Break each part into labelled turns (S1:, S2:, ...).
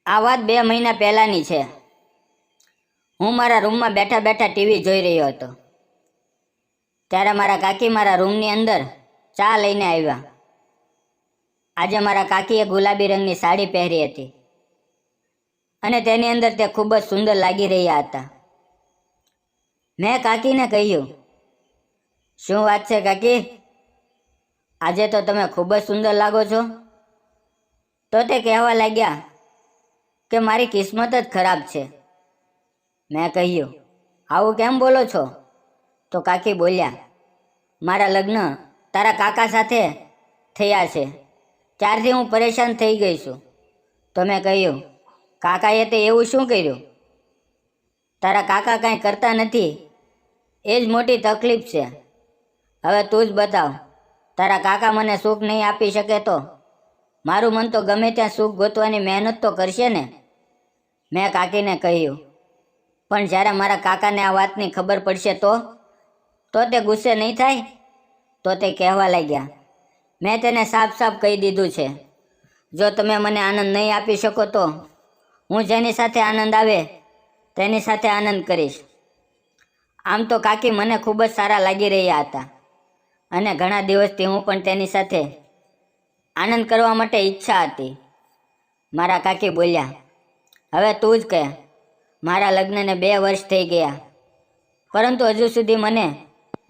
S1: આ વાત 2 મહિના પહેલાંની છે। હું મારા રૂમમાં બેઠા બેઠા ટીવી જોઈ રહ્યો હતો ત્યારે મારા કાકી મારા રૂમની અંદર ચા લઈને આવ્યા। આજે મારા કાકીએ ગુલાબી રંગની સાડી પહેરી હતી અને તેની અંદર તે ખૂબ જ સુંદર લાગી રહ્યા હતા। મેં કાકીને કહ્યું, શું વાત છે કાકી, આજે તો તમે ખૂબ જ સુંદર લાગો છો। તો તે કહેવા લાગ્યા કે મારી કિસ્મત જ ખરાબ છે। મેં કહ્યું, આવું કેમ બોલો છો? તો કાકી બોલ્યા, મારા લગ્ન તારા કાકા સાથે થયા છે ત્યારથી હું પરેશાન થઈ ગઈ છું। તો મેં કહ્યું, કાકાએ તે એવું શું કર્યું? તારા કાકા કાંઈ કરતા નથી, એ જ મોટી તકલીફ છે। હવે તું જ બતાવ, તારા કાકા મને સુખ નહીં આપી શકે તો મારું મન તો ગમે ત્યાં સુખ ગોતવાની મહેનત તો કરશે ને। મેં કાકીને કહ્યું, પણ જ્યારે મારા કાકાને આ વાતની ખબર પડશે તો તે ગુસ્સે નહીં થાય? તો તે કહેવા લાગ્યા, મેં તેને સાફ સાફ કહી દીધું છે, જો તમે મને આનંદ નહીં આપી શકો તો હું જેની સાથે આનંદ આવે તેની સાથે આનંદ કરીશ। આમ તો કાકી મને ખૂબ જ સારા લાગી રહ્યા હતા અને ઘણા દિવસથી હું પણ તેની સાથે આનંદ કરવા માટે ઈચ્છા હતી। મારા કાકી બોલ્યા, હવે તું જ કહે, મારા લગ્નને 2 વર્ષ થઈ ગયા પરંતુ હજુ સુધી મને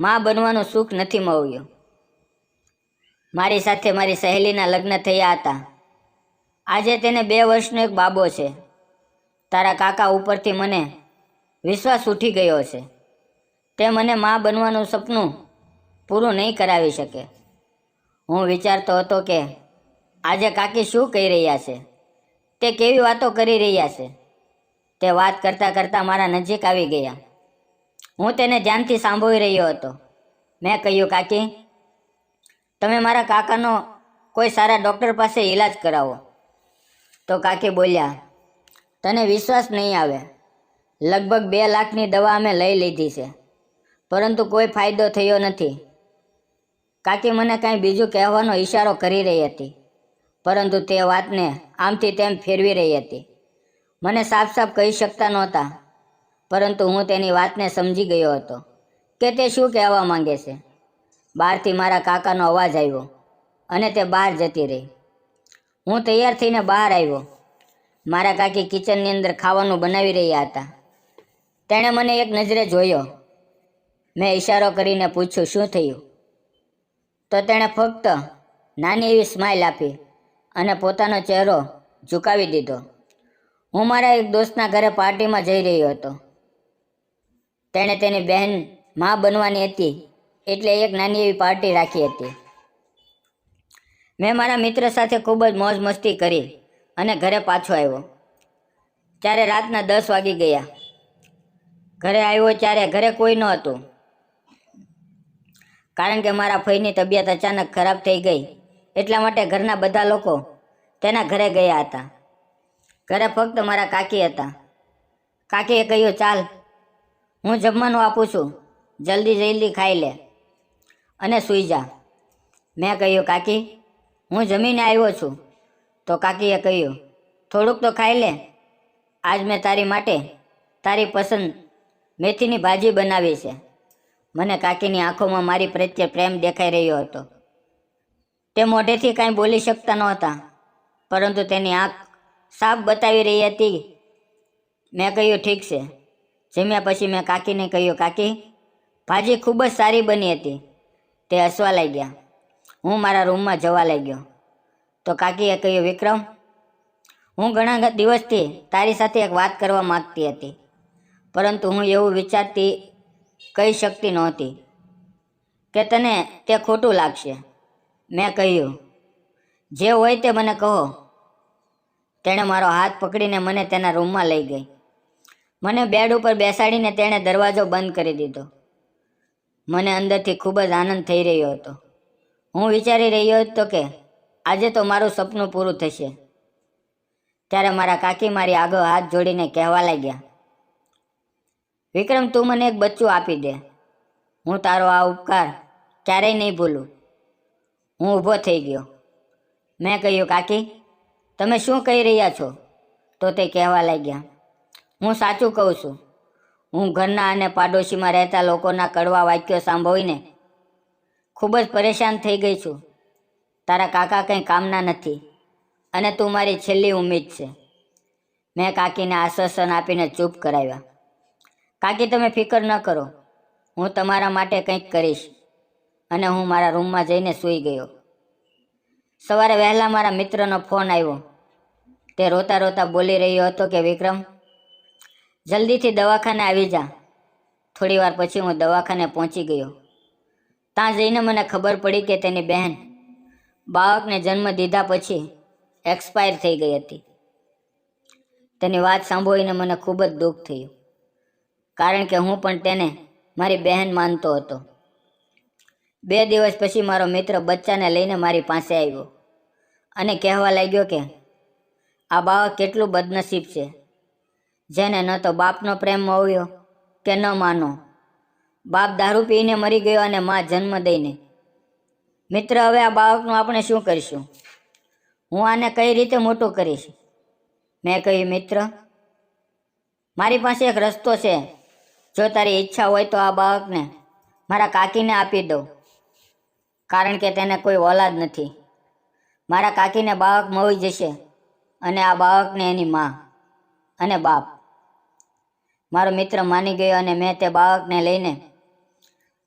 S1: મા બનવાનું સુખ નથી મળ્યું। મારી સાથે મારી સહેલીના લગ્ન થયા હતા, આજે તેને 2 વર્ષનો એક બાબો છે। તારા કાકા ઉપરથી મને વિશ્વાસ ઉઠી ગયો છે, તે મને મા બનવાનું સપનું પૂરું નહીં કરાવી શકે। હું વિચારતો હતો કે આજે કાકી શું કહી રહ્યા છે, તે કેવી વાતો કરી રહ્યા છે। તે વાત કરતાં કરતાં મારા નજીક આવી ગયા। હું તેને ધ્યાનથી સાંભળી રહ્યો હતો। મેં કહ્યું, કાકી, તમે મારા કાકાનો કોઈ સારા ડૉક્ટર પાસે ઈલાજ કરાવો। તો કાકી બોલ્યા, તને વિશ્વાસ નહીં આવે, લગભગ 2 લાખની દવા અમે લઈ લીધી છે પરંતુ કોઈ ફાયદો થયો નથી। કાકી મને કાંઈ બીજું કહેવાનો ઈશારો કરી રહી હતી પરંતુ તે વાતને આમથી તેમ ફેરવી રહી હતી। મને સાફ સાફ કહી શકતા નહોતા પરંતુ હું તેની વાતને સમજી ગયો હતો કે તે શું કહેવા માંગે છે। બહારથી મારા કાકાનો અવાજ આવ્યો અને તે બહાર જતી રહી। હું તૈયાર થઈને બહાર આવ્યો। મારા કાકી કિચનની અંદર ખાવાનું બનાવી રહ્યા હતા। તેણે મને એક નજરે જોયો। મેં ઈશારો કરીને પૂછ્યું, શું થયું? તો તેણે ફક્ત નાની એવી સ્માઇલ આપી અને પોતાનો ચહેરો ઝુકાવી દીધો। હું મારા એક દોસ્તના ઘરે પાર્ટીમાં જઈ રહ્યો હતો। તેણે તેની બહેન મા બનવાની હતી એટલે એક નાની એવી પાર્ટી રાખી હતી। મેં મારા મિત્ર સાથે ખૂબ જ મોજ મસ્તી કરી અને ઘરે પાછો આવ્યો ત્યારે રાતના 10 વાગી ગયા। ઘરે આવ્યો ત્યારે ઘરે કોઈ નહોતું કારણ કે મારા ફઈની તબિયત અચાનક ખરાબ થઈ ગઈ એટલા માટે ઘરના બધા લોકો તેના ઘરે ગયા હતા। ઘરે ફક્ત મારા કાકી હતા। કાકીએ કહ્યું, ચાલ હું જમવાનું આપું છું, જલ્દી જલ્દી ખાઈ લે અને સૂઈ જા। મેં કહ્યું, કાકી, હું જમીને આવ્યો છું। તો કાકીએ કહ્યું, થોડુંક તો ખાઈ લે, આજ મેં તારી માટે તારી પસંદ મેથીની ભાજી બનાવી છે। મને કાકીની આંખોમાં મારી પ્રત્યે પ્રેમ દેખાઈ રહ્યો હતો। તે મોઢેથી કાંઈ બોલી શકતા નહોતા પરંતુ તેની આંખ સાફ બતાવી રહી હતી। મેં કહ્યું, ઠીક છે। જમ્યા પછી મેં કાકીને કહ્યું, કાકી, ભાજી ખૂબ જ સારી બની હતી। તે હસવા લાગ્યા। હું મારા રૂમમાં જવા લાગ્યો તો કાકીએ કહ્યું, વિક્રમ, હું ઘણા દિવસથી તારી સાથે એક વાત કરવા માગતી હતી પરંતુ હું એવું વિચારતી કહી શકતી નહોતી કે તને તે ખોટું લાગશે। મેં કહ્યું, જે હોય તે મને કહો। તેણે મારો હાથ પકડીને મને તેના રૂમમાં લઈ ગઈ। મને બેડ ઉપર બેસાડીને તેણે દરવાજો બંધ કરી દીધો। મને અંદરથી ખૂબ જ આનંદ થઈ રહ્યો હતો। હું વિચારી રહ્યો હતો કે આજે તો મારું સપનું પૂરું થશે। ત્યારે મારા કાકી મારી આગળ હાથ જોડીને કહેવા લાગ્યા, વિક્રમ, તું મને એક બચ્ચું આપી દે, હું તારો આ ઉપકાર ક્યારેય નહીં ભૂલું। હું ઊભો થઈ ગયો। મેં કહ્યું, કાકી, તમે શું કહી રહ્યા છો? તો તે કહેવા લાગ્યા, હું સાચું કહું છું. હું ઘરના અને પાડોશીમાં રહેતા લોકોના કડવા વાક્યો સાંભળીને ખૂબ જ પરેશાન થઈ ગઈ છું. તારા કાકા કંઈ કામના નથી અને તું મારી છેલ્લી ઉમ્મીદ છે. મેં કાકીને આશ્વાસન આપીને ચૂપ કરાવ્યા. કાકી, તમે ફિકર ન કરો, હું તમારા માટે કંઈક કરીશ. અને હું મારા રૂમમાં જઈને સૂઈ ગયો. સવારે વહેલા મારા મિત્રનો ફોન આવ્યો. તે રોતા રોતા બોલી રહ્યો હતો કે વિક્રમ, જલ્દીથી દવાખાને આવી જા. થોડી વાર પછી હું દવાખાને પહોંચી ગયો. ત્યાં જઈને મને ખબર પડી કે તેની બહેન બાળકને જન્મ દીધા પછી એક્સપાયર થઈ ગઈ હતી. તેની વાત સાંભળીને મને ખૂબ જ દુઃખ થયું, કારણ કે હું પણ તેને મારી બહેન માનતો હતો. 2 દિવસ પછી મારો મિત્ર બચ્ચાને લઈને મારી પાસે આવ્યો અને કહેવા લાગ્યો કે આ બાળક કેટલું બદનસીબ છે, જેને ન તો બાપનો પ્રેમ મળ્યો કે ન માનો. બાપ દારૂ પીને મરી ગયો અને મા જન્મ દઈને. મિત્ર, હવે આ બાળકનું આપણે શું કરીશું? હું આને કઈ રીતે મોટું કરીશ? મેં કહ્યું, મિત્ર, મારી પાસે એક રસ્તો છે. જો તારી ઈચ્છા હોય તો આ બાળકને મારા કાકીને આપી દઉં, કારણ કે તેને કોઈ ઓલાદ નથી. મારા કાકીને બાળક મળી જશે અને આ બાળકને એની મા અને બાપ. મારો મિત્ર માની ગયો અને મેં તે બાળકને લઈને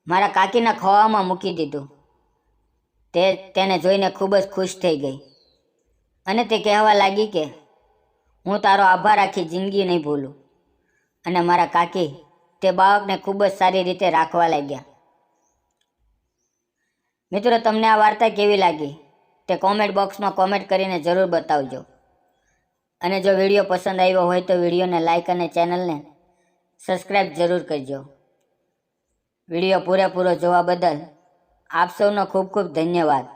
S1: મારા કાકીના ખોળામાં મૂકી દીધું. તેને જોઈને ખૂબ જ ખુશ થઈ ગઈ અને તે કહેવા લાગી કે હું તારો આભાર આખી જિંદગી નહીં ભૂલું. અને મારા કાકી તે બાળકને ખૂબ જ સારી રીતે રાખવા લાગ્યા. મિત્રો, તમને આ વાર્તા કેવી લાગી તે કોમેન્ટ બોક્સમાં કોમેન્ટ કરીને જરૂર બતાવજો. અને જો વિડીયો પસંદ આવ્યો હોય તો વિડીયોને લાઇક અને ચેનલને સબસ્ક્રાઈબ જરૂર કરજો. વિડીયો પૂરેપૂરો જોવા બદલ આપ સૌનો ખૂબ ખૂબ ધન્યવાદ.